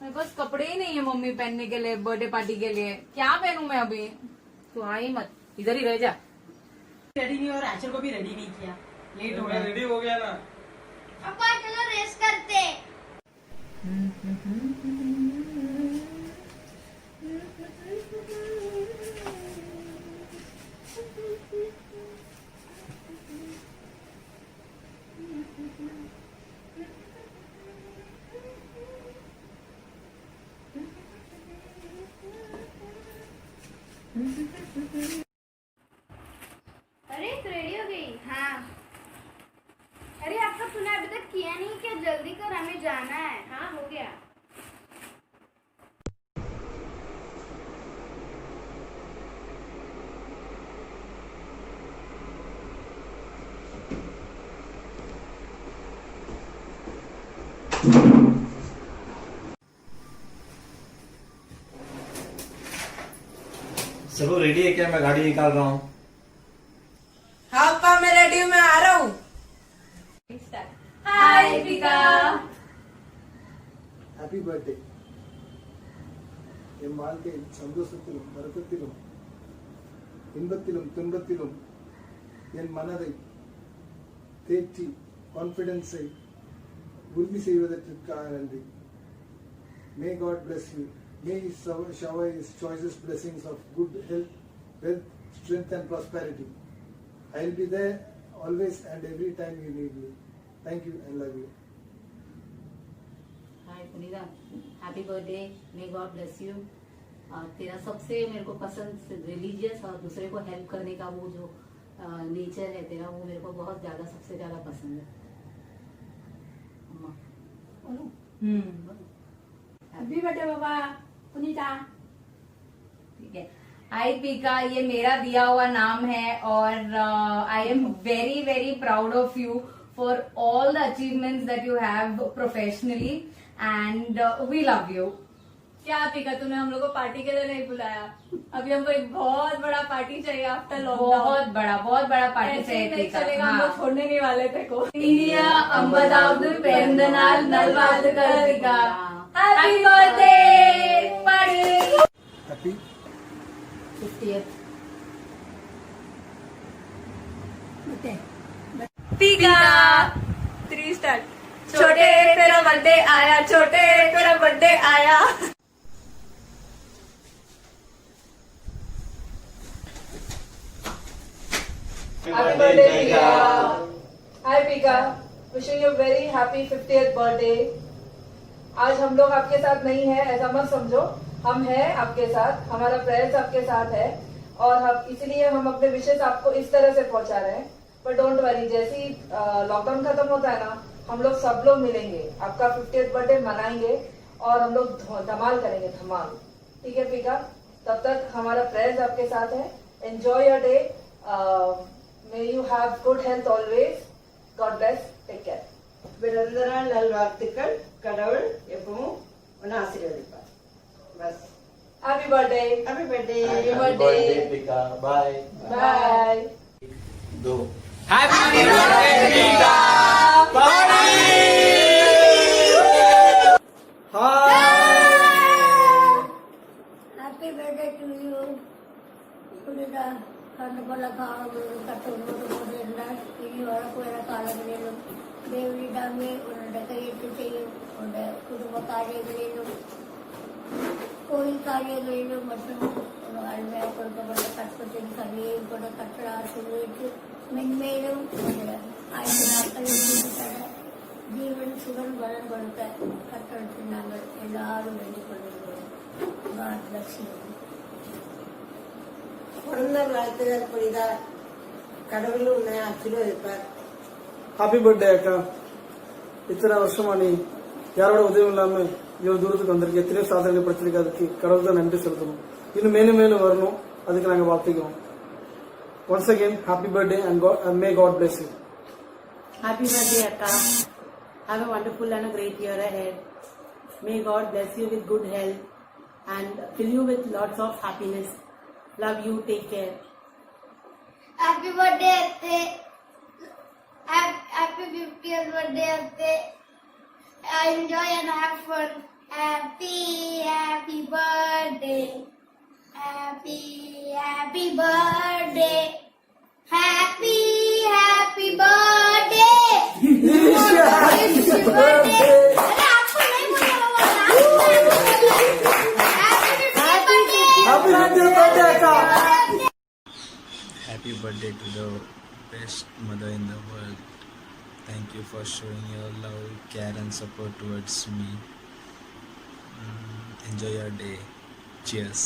मेरे पास कपड़े ही नहीं है मम्मी पहनने के लिए बर्थडे पार्टी के लिए। क्या पहनूं मैं अभी? तू आ ही मत, इधर ही रह जा। रेडी नहीं और आंचल को भी रेडी नहीं किया, लेट हो गया। रेडी हो गया ना। पापा चलो रेस करते। अरे तो रेडी हो गई? हाँ। अरे आपका तूने अभी तक किया नहीं क्या? जल्दी कर, हमें जाना है। हाँ हो गया। चलो रेडी है क्या? मैं गाड़ी निकाल रहा हूँ। हाँ पापा मैं रेडी हूँ, मैं आ रहा हूँ। हाय पिका। हैप्पी बर्थडे என் வாழ்க்கை சந்தோஷத்திலும் வருத்தத்திலும் இன்பத்திலும் துன்பத்திலும் என் மனதை தேற்றி கான்ஃபிடன்ஸை உறுதி செய்வதற்காக நன்றி. May God bless you. May He shower His choicest blessings of good health, wealth, strength and prosperity. I will be there always and every time you need me. Thank you and love you. Hi Punita, happy birthday, may God bless you. तेरा सबसे मेरे को पसंद religious और दूसरे को help करने का वो जो नेचर है तेरा, वो मेरे को बहुत ज्यादा सबसे ज्यादा पसंद है। हैप्पी बर्थडे बाबा पुनीता। ठीक है। हाय पिका, ये मेरा दिया हुआ नाम है और I am very very proud of you for all the achievements that you have professionally and we love you. क्या पिका, तूने हम लोग को पार्टी के लिए नहीं बुलाया? अभी हमको एक बहुत बड़ा पार्टी चाहिए आफ्टर लॉकडाउन। बहुत बड़ा पार्टी चाहिए पिका। चलेगा, हम लोग छोड़ने नहीं वाले थे को। इनिया अंबदावद पेरंदनाल नलवाद करदिगा। Happy birthday party. Happy 50th पिका 3 स्टार्ट। छोटे तेरा बर्थडे आया, छोटे तेरा बर्थडे आया। Happy birthday, Pika. Hi, Pika. Wishing you very happy 50th birthday. आज हम लोग आपके साथ नहीं है ऐसा मत समझो, हम हैं आपके साथ, हमारा प्रेयर्स आपके साथ है और हम इसलिए हम अपने विशेष आपको इस तरह से पहुंचा रहे हैं। पर डोंट वरी, जैसे ही लॉकडाउन खत्म होता है ना, हम लोग सब लोग मिलेंगे, आपका 50th बर्थडे मनाएंगे और हम लोग धमाल करेंगे, धमाल। ठीक है पिका? तब तक हमारा प्रेयर्स आपके साथ है। Enjoy your day. May you have good health always. God bless. Take care. பிறந்தநாள் நல்வாழ்த்துக்கள். கடவுள் எப்பவும் உன்னை ஆசீர்வதிப்பார். பஸ். Happy birthday. Happy birthday. Happy birthday. पिका, बाय। Bye. 2 हैप्पी बर्थडे पिका। Happy birthday to you Punita. కన్నపల్ల కాలు కట్టుకుంటూ ఇవి వరకు കാലങ്ങളിലും ദേവിയുടെ ഉരുടെ കയ്യിട്ട് ചെയ്യും ഉരുടെ കുടുംബ കാര്യങ്ങളിലും കോഴി കാര്യങ്ങളിലും മറ്റും അഴിമയെ കൊടുക്കപ്പെട്ട കട്ടത്തിന് കറിയും കൂടെ കട്ടട ആശീർവദിച്ച് മെന്മയിലും ആയിരക്കണക്കിന് ജീവൻ സുഖം ബലം കൊടുത്ത കട്ടടത്തിൽ ഞങ്ങൾ എല്ലാവരും വേണ്ടിക്കൊണ്ടിരിക്കുന്നു. God bless you. பிறந்த வாழ்த்துக்கள் புனிதா. கடவுள் உன்னை ஆசீர்வதிப்பார். హ్యాపీ బర్త్డే అక్క. ఇతర వర్షం అని ఎవరో ఉదయం ఇல்லாமல் இவ்வளவு தூரத்துக்கு வந்திருக்கு, எத்தனையோ சாதனைகள் படிச்சிருக்கு. அதுக்கு கடவுள் தான் நன்றி செலுத்தணும். இன்னும் மேலும் மேலும் வரணும். அதுக்கு நாங்கள் வாழ்த்துக்கிறோம். Once again, happy birthday and may God bless you. Happy birthday, Akka. Have a wonderful and a great year ahead. May God bless you with good health and fill you with lots of happiness. Love you. Take care. Happy birthday, Atte. Happy 50th birthday, Atte. Enjoy and have fun. Happy birthday. Happy birthday. Happy birthday. Happy birthday. अरे आपको नहीं बोला बाबा, Happy birthday, Akka. Happy birthday to the best mother in the world. Thank you for showing your love, care and support towards me. Enjoy your day. Cheers.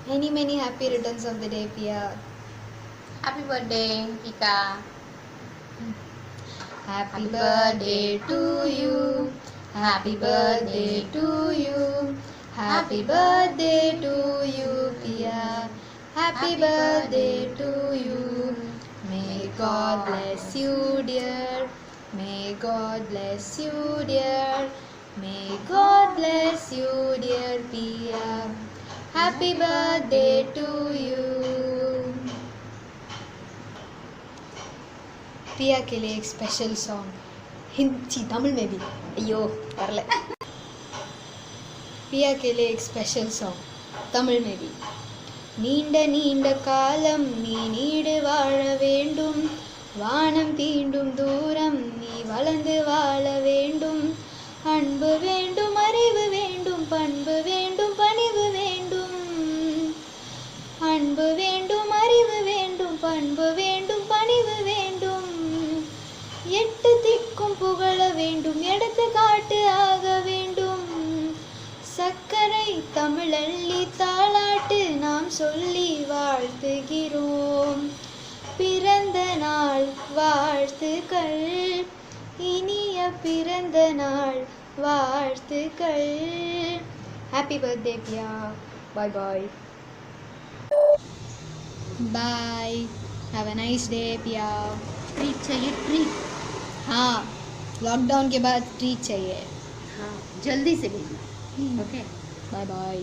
Many happy returns of the day, Pia. Happy birthday, Pika. Happy birthday to you. Happy birthday to you. Happy birthday to you, Pia. Happy birthday to you. May God bless you, dear. May God bless you, dear. May God bless you, dear Pia. Happy birthday to you. पिया के लिए एक special song Hindi Tamil में भी अयो வரல पिया के लिए एक स्पेशल सॉन्ग तमिल में भी நீண்ட நீண்ட காலம் நீ நீடு வாழ வேண்டும் வானம் தீண்டும் தூரம் நீ வளர்ந்து வாழ வேண்டும் அன்பு வேண்டும் அறிவு வேண்டும் பண்பு வேண்டும் பணிவு வேண்டும் அன்பு வேண்டும் அறிவு வேண்டும் பண்பு வேண்டும் பணிவு வேண்டும் எட்டு திக்கும் புகழ வேண்டும் எடுத்துக்காட்டு ஆக வேண்டும் சக்கரை தமிழள்ளி தாளாட்டு நாம் சொல்லி வாழ்த்துகிறோம் பிறந்த நாள் வாழ்த்துக்கள் இனிய பிறந்த நாள் வாழ்த்துக்கள் happy birthday Piya bye bye bye have a nice day Piya treat चाहिए ट्रीट हाँ लॉकडाउन के बाद ट्रीट चाहिए हाँ जल्दी से भेजना okay bye bye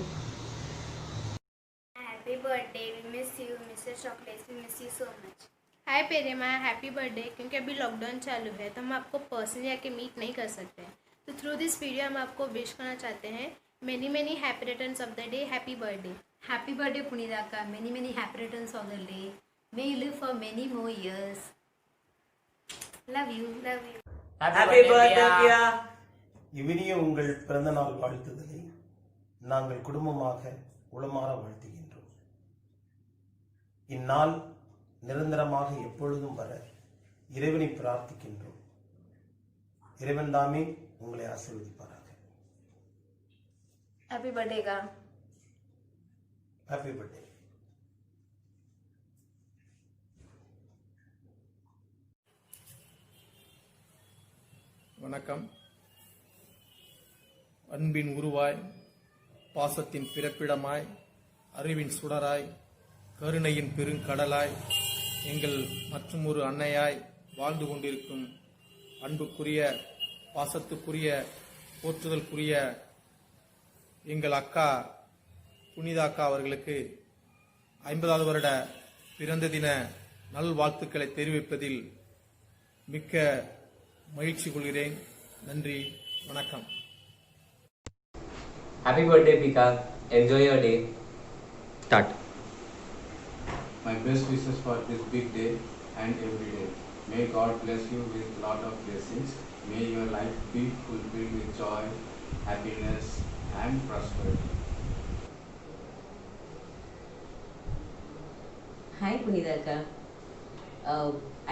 Happy birthday. We miss you, Mr. Chocolates. We miss you so much. Hi पेरेमा, हैप्पी बर्थडे। क्योंकि अभी लॉकडाउन चालू है तो हम आपको पर्सनली आके मीट नहीं कर सकते हैं, तो थ्रू दिस वीडियो हम आपको विश करना चाहते हैं many happy returns of the day. Happy birthday. Happy birthday, Punitaka. Many happy returns of the day. May you live for many more years. Love you. Love you. Happy birthday, Pia. இவனிய உங்கள் பிறந்த நாள் வாழ்த்துதலை நாங்கள் குடும்பமாக உளமாற வாழ்த்துகின்றோம். இந்நாள் நிரந்தரமாக எப்பொழுதும் வர இறைவனை பிரார்த்திக்கின்றோம். இறைவன் தாமே உங்களை ஆசீர்வதிப்பாராக. हैप्पी बर्थडे का ஹாப்பி பர்த்டே. வணக்கம். அன்பின் உருவாய், பாசத்தின் பிறப்பிடமாய், அறிவின் சுடராய், கருணையின் பெருங்கடலாய், எங்கள் மற்றுமொரு அன்னையாய் வாழ்ந்து கொண்டிருக்கும் அன்புக்குரிய, பாசத்துக்குரிய, போற்றுதலுக்குரிய எங்கள் அக்கா புனிதாக்கா அவர்களுக்கு 50வது வருட பிறந்த தின நல்வாழ்த்துக்களை தெரிவிப்பதில் மிக்க மகிழ்ச்சி கொள்கிறேன். நன்றி, வணக்கம். Happy birthday, Pika. Enjoy your day. Start. My best wishes for this big day and every day. May God bless you with lot of blessings. May your life be fulfilled with joy, happiness and prosperity. Hi Punitaka.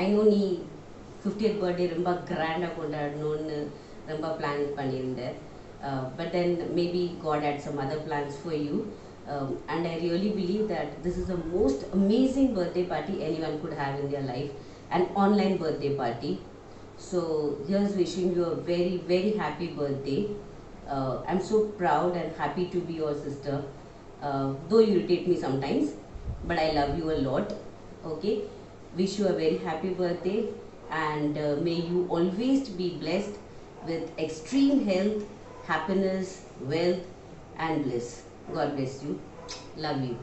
I know நீ 50th birthday ரொம்ப கிராண்டாக கொண்டாடணும்னு ரொம்ப plan பண்ணியிருந்தேன். But then maybe God had some other plans for you. And I really believe that this is the most amazing birthday party anyone could have in their life. An online birthday party. So here's wishing you a very, very happy birthday. I'm so proud and happy to be your sister. Though you irritate me sometimes, but I love you a lot. Okay. Wish you a very happy birthday, and may you always be blessed with extreme health, happiness, wealth, and bliss. God bless you. Love you.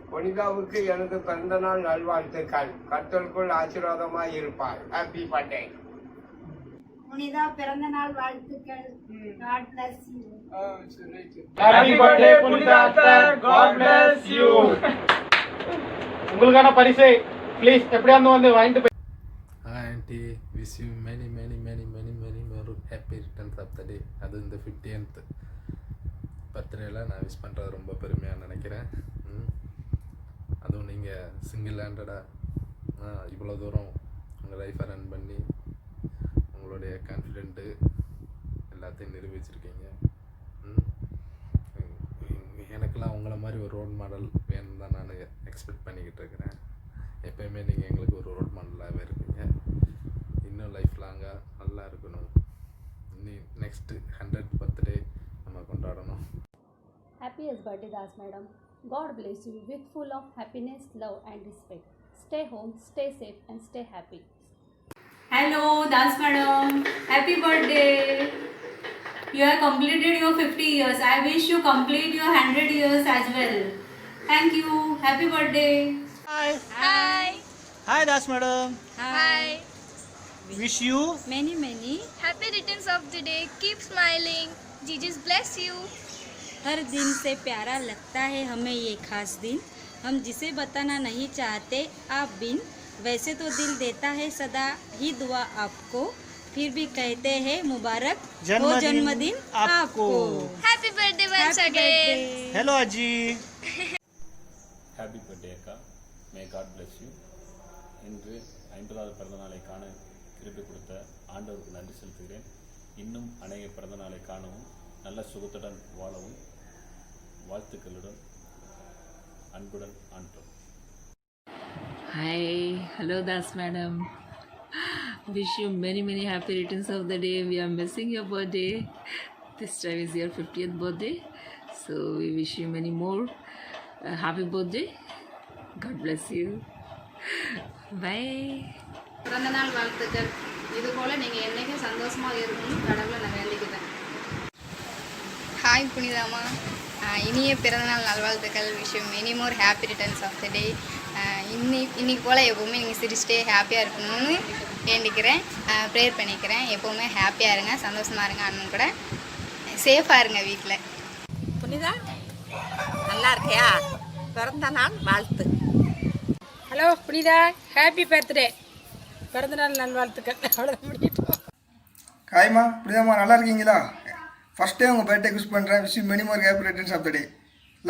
புனிதாவுக்கு எனது பிறந்தநாள் நல்வாழ்த்துக்கள். கர்த்தருக்குள் ஆசீர்வாதமாய் இருப்பாய். Happy birthday. Punitha பிறந்த நாள் வாழ்த்துக்கள். God bless you. Happy birthday Punitha அத்தை. God bless you. உங்களுக்கான பரிசை ப்ளீஸ் எப்படியாவது வந்து வாங்கிட்டு போய். Hi auntie, wish you many more happy returns of the day. அது இந்த 50th பர்த்டேல நான் விஷ் பண்ணுறது ரொம்ப பெருமையாக நினைக்கிறேன். அதுவும் நீங்கள் சிங்கிள் ஹேண்டடாக இவ்வளோ தூரம் உங்கள் லைஃப்பை ரன் பண்ணி உங்களுடைய கான்ஃபிடென்ட்டு எல்லாத்தையும் நிரூபிச்சிருக்கீங்க. எனக்கெல்லாம் உங்களை மாதிரி ஒரு ரோல் மாடல் வேணும்னு தான் நான் எக்ஸ்பெக்ட் பண்ணிக்கிட்டு இருக்கிறேன். எப்போயுமே நீங்கள் எங்களுக்கு ஒரு ரோல் மாடலாகவே இருப்பீங்க. இன்னும் லைஃப் லாங்காக நல்லா இருக்கணும். நெக்ஸ்ட்டு 100th பர்த்டே நம்ம கொண்டாடணும். Happiest birthday, Das madam. God bless you with full of happiness, love and respect. Stay home, stay safe and stay happy. Hello, Das madam. Happy birthday. You have completed your 50 years. I wish you complete your 100 years as well. Thank you. Happy birthday. Hi. Hi. Hi, Das madam. Hi. Wish you many happy returns of the day. Keep smiling. Jesus bless you. हर दिन से प्यारा लगता है हमें ये खास दिन, हम जिसे बताना नहीं चाहते आप बिन, वैसे तो दिल देता है सदा ही दुआ आपको, फिर भी कहते हैं मुबारक हो जन्मदिन आपको. Happy birthday once again. Hello Aji. Happy birthday அக்கா. May God bless you. இன்று 50வது பிறந்தநாளை காண கிருபை கொடுத்த ஆண்டவருக்கு நன்றி செலுத்துகிறேன். இன்னும் அநேக பிறந்தநாளை காணவும் நல்ல சுகத்துடன் வாழவும் வாழ்த்துக்களுடன் அன்புடன் ஆண்டோம். Hi, hello Das madam. Wish you many happy returns of the day. We are missing your birthday. This time is your 50th birthday. So we wish you many more happy birthday. God bless you. Bye. பிறந்தநாள் வாழ்த்துக்கள். இது போல நீங்கள் என்றைக்கும் சந்தோஷமாக இருக்கணும் கடவுளை நான் வேண்டிக்கிறேன். ஹாய் புனிதாமா, இனிய பிறந்தநாள் நல்வாழ்த்துக்கள். Wish you many more happy returns of the day. இன்னைக்கு போல் எப்போவுமே நீங்கள் சிரிச்சிட்டே ஹாப்பியாக இருக்கணும்னு வேண்டிக்கிறேன், ப்ரேயர் பண்ணிக்கிறேன். எப்போவுமே ஹாப்பியாக இருங்க, சந்தோஷமாக இருங்க, அண்ணன் கூட சேஃபாக இருங்க வீட்டில். புனிதா நல்லா இருக்கியா? பிறந்த நாள் வாழ்த்து. Hello Punitha, happy birthday. பிறந்தநாள் நல்வாழ்த்துக்கள். அவ்வளோதான் முடிக்கிட்டோம். காய்மா புனிதாம்மா நல்லா இருக்கீங்களா? ஃபர்ஸ்ட் டே உங்கள் பர்த்டே விஷ் பண்ணுறேன். Wish you many more happy returns of the day.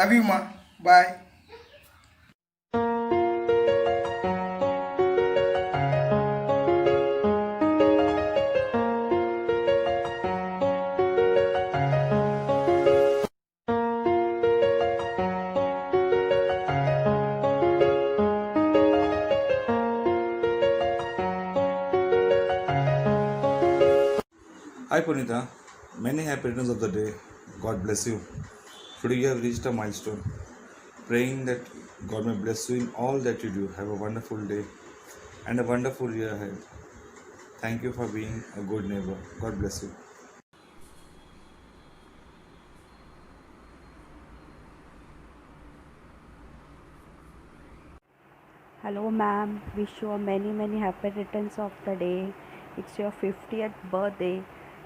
Love யூம்மா. Bye. Hi Punita, many happy returns of the day. God bless you. Today you have reached a milestone. Praying that God may bless you in all that you do. Have a wonderful day and a wonderful year ahead. Thank you for being a good neighbor. God bless you. Hello ma'am, wish you many happy returns of the day. It's your 50th birthday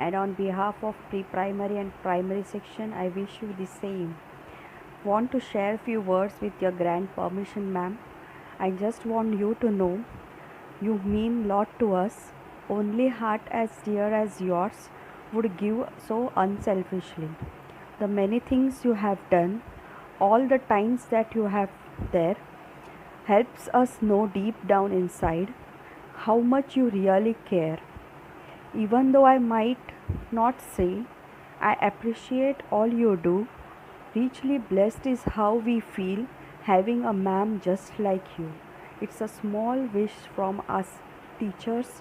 and on behalf of pre-primary and primary section I wish you the same. Want to share few words with your grand permission ma'am. I just want you to know you mean lot to us. Only heart as dear as yours would give so unselfishly. The many things you have done, all the times that you have there, helps us know deep down inside how much you really care. Even though I might not say I appreciate all you do, richly blessed is how we feel having a ma'am just like you. It's a small wish from us teachers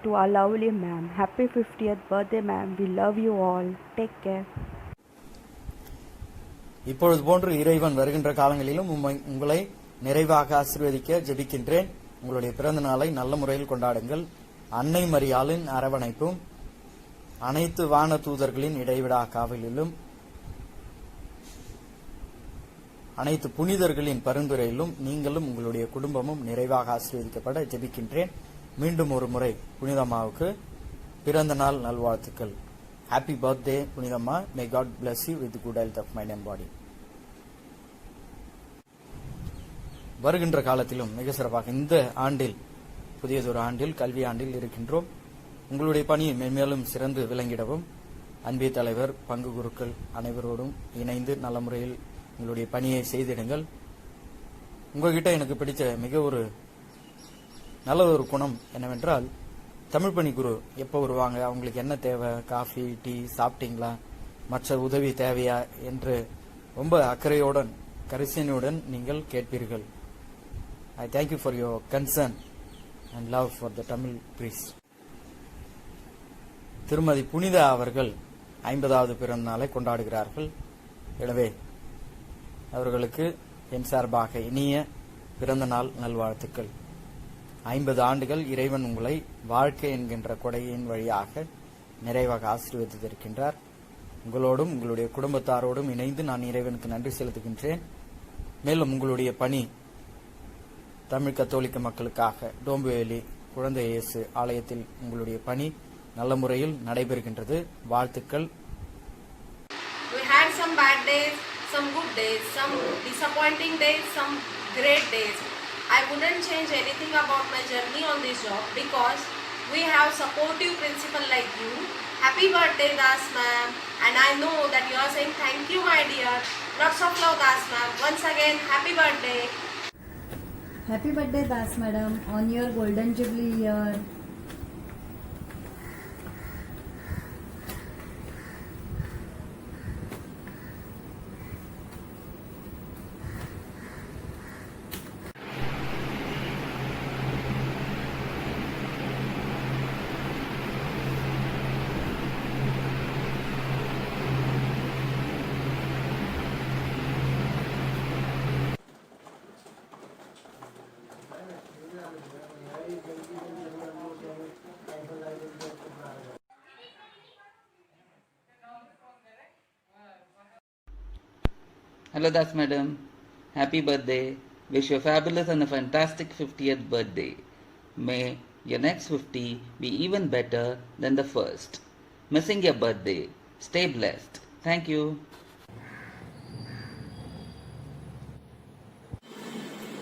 to our lovely ma'am. Happy 50th birthday, ma'am. We love you all. Take care. இப்பொழுது போன்று இறைவன் வருகின்ற காலங்களிலும் உங்களை நிறைவாக ஆசீர்வதிக்க ஜெபிக்கின்றேன். உங்களுடைய பிறந்த நாளை நல்ல முறையில் கொண்டாடுங்கள். அன்னை மரியாளின் அரவணைப்பும் அனைத்து வான தூதர்களின் இடைவிடா காவலிலும் அனைத்து புனிதர்களின் பரிந்துரையிலும் நீங்களும் உங்களுடைய குடும்பமும் நிறைவாக ஆசீர்வதிக்கப்பட ஜெபிக்கின்றேன். மீண்டும் ஒரு முறை புனிதம்மாவுக்கு பிறந்த நாள் நல்வாழ்த்துக்கள். ஹாப்பி பர்த்டே புனிதம்மா. May god bless you with good health of mind and body. வருகின்ற காலத்திலும் மிக சிறப்பாக இந்த ஆண்டில் புதியதொரு ஆண்டில் கல்வி ஆண்டில் இருக்கின்றோம். உங்களுடைய பணி மென்மேலும் சிறந்து விளங்கிடவும் அன்பே தலைவர் பங்கு குருக்கள் அனைவரோடும் இணைந்து நல்ல முறையில் உங்களுடைய பணியை செய்திடுங்கள். உங்ககிட்ட எனக்கு பிடிச்ச மிக ஒரு நல்ல ஒரு குணம் என்னவென்றால், தமிழ் பணி குரு எப்போ வருவாங்க, அவங்களுக்கு என்ன தேவை, காஃபி டீ சாப்பிட்டீங்களா, மற்ற உதவி தேவையா என்று ரொம்ப அக்கறையுடன் கரிசனையுடன் நீங்கள் கேட்பீர்கள். I thank you for your concern and love for the Tamil breeze. திருமதி புனிதா அவர்கள் 50வது பிறந்த நாளை கொண்டாடுகிறார்கள். எனவே அவர்களுக்கு என் சார்பாக இனிய பிறந்த நாள் நல்வாழ்த்துக்கள். 50 ஆண்டுகள் இறைவன் உங்களை வாழ்க்கை என்கின்ற கொடையின் வழியாக நிறைவாக ஆசீர்வதித்திருக்கின்றார். உங்களோடும் உங்களுடைய குடும்பத்தாரோடும் இணைந்து நான் இறைவனுக்கு நன்றி செலுத்துகின்றேன். மேலும் உங்களுடைய பணி தமிழ் கத்தோலிக்க மக்களுக்காக டோம்புவேலி குழந்தை இயேசு ஆலயத்தில் உங்களுடைய பணி நல்ல முறையில் நடைபெறுகின்றது. வாழ்த்துக்கள். We had some bad days, some good days, some disappointing days, some great days. I wouldn't change anything about my journey on this job because we have supportive principal like you. Happy birthday, Das ma'am. And I know that you are saying thank you, my dear. Lots of love, Das ma'am. Once again, happy birthday. Happy birthday, Das madam, on your golden jubilee year. Hello Das madam, happy birthday. Wish you a fabulous and a fantastic 50th birthday. May your next 50 be even better than the first. Missing your birthday. Stay blessed. Thank you.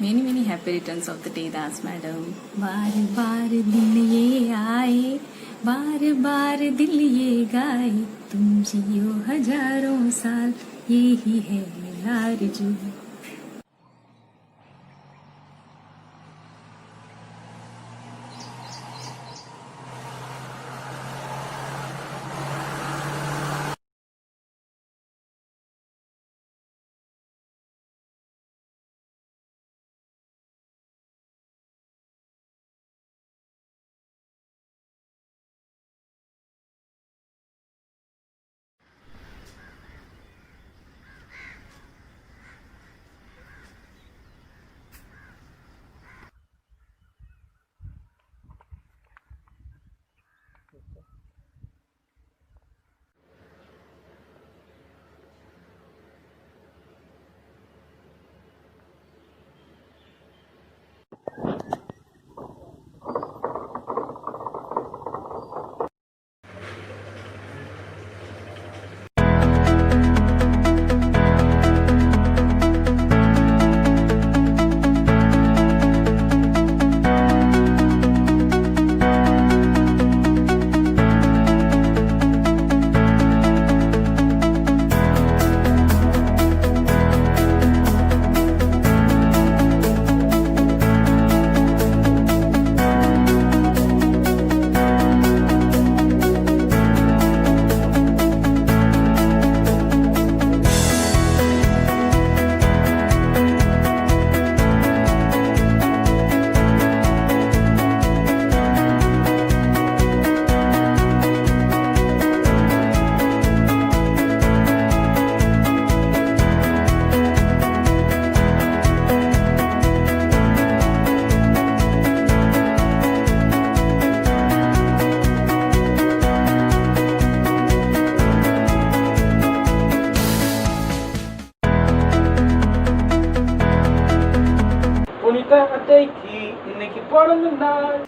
Many happy returns of the day, Das madam. बार बार दिन ये आए, बार बार दिल ये गाए, तुम जियो हजारों साल, यही है आरज़ू.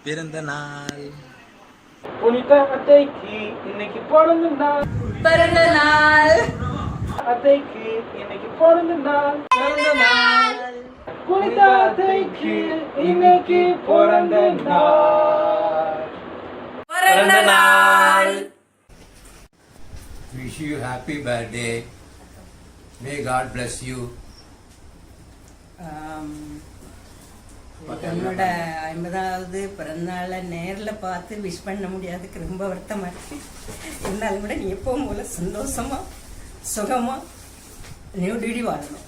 பிறந்த நாள். புனிதா அத்தைக்கு இன்னைக்கு பிறந்த நாள். பிறந்த நாள். அத்தைக்கு இன்னைக்கு பிறந்த நாள். பிறந்த நாள். புனிதா அத்தைக்கு இன்னைக்கு பிறந்த நாள். பிறந்த நாள். Wish you happy birthday. May God bless you. என்னோட 50வது பிறந்தநாளை நேரில் பார்த்து விஷ் பண்ண முடியாதுக்கு ரொம்ப வருத்தமாக இருக்கு. இருந்தாலும் கூட நீ எப்பவும் போல சந்தோஷமா சுகமா நீ வாழணும்.